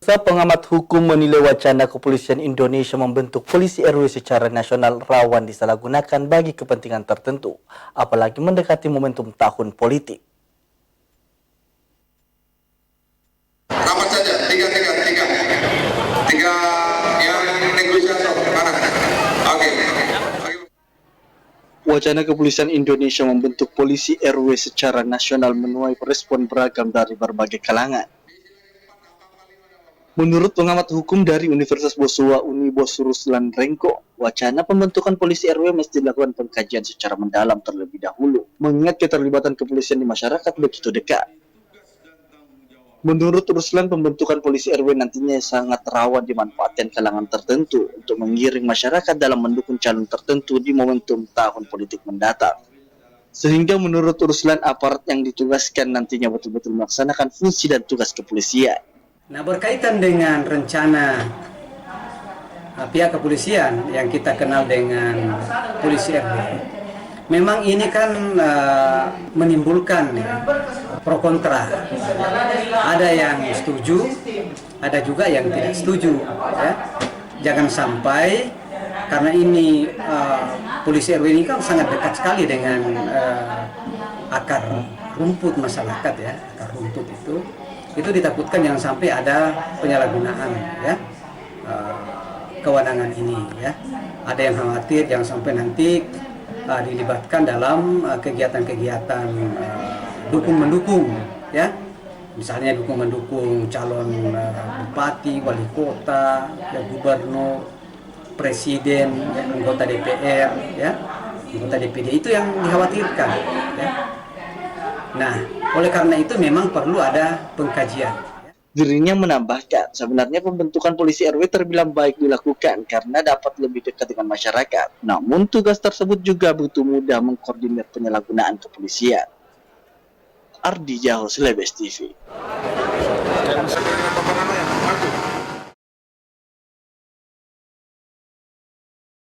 Pemirsa, pengamat hukum menilai wacana kepolisian Indonesia membentuk polisi RW secara nasional rawan disalahgunakan bagi kepentingan tertentu, apalagi mendekati momentum tahun politik. Rapat saja, tiga yang negosiator mana? Oke. Wacana kepolisian Indonesia membentuk polisi RW secara nasional menuai respon beragam dari berbagai kalangan. Menurut pengamat hukum dari Universitas Bosua Unibos Ruslan Rengko, wacana pembentukan polisi RW mesti dilakukan pengkajian secara mendalam terlebih dahulu, mengingat keterlibatan kepolisian di masyarakat begitu dekat. Menurut Ruslan, pembentukan polisi RW nantinya sangat rawan dimanfaatkan kalangan tertentu untuk mengiring masyarakat dalam mendukung calon tertentu di momentum tahun politik mendatang. Sehingga menurut Ruslan, aparat yang ditugaskan nantinya betul-betul melaksanakan fungsi dan tugas kepolisian. Nah, berkaitan dengan rencana pihak kepolisian yang kita kenal dengan polisi RW, memang ini kan menimbulkan pro kontra. Ada yang setuju, ada juga yang tidak setuju. Ya. Jangan sampai karena ini polisi RW ini kan sangat dekat sekali dengan akar rumput masyarakat, ya, akar rumput itu ditakutkan jangan sampai ada penyalahgunaan, ya, kewenangan ini, ya. Ada yang khawatir jangan sampai nanti dilibatkan dalam kegiatan-kegiatan dukung-mendukung, ya, misalnya dukung-mendukung calon bupati, wali kota, ya, gubernur, presiden, ya, anggota DPR, ya, anggota DPD, itu yang dikhawatirkan, ya. Nah, oleh karena itu memang perlu ada pengkajian. Dirinya menambahkan, sebenarnya pembentukan polisi RW terbilang baik dilakukan karena dapat lebih dekat dengan masyarakat. Namun tugas tersebut juga butuh mudah mengkoordinir penyalahgunaan kepolisian. Ardi Jaho, Celebes TV.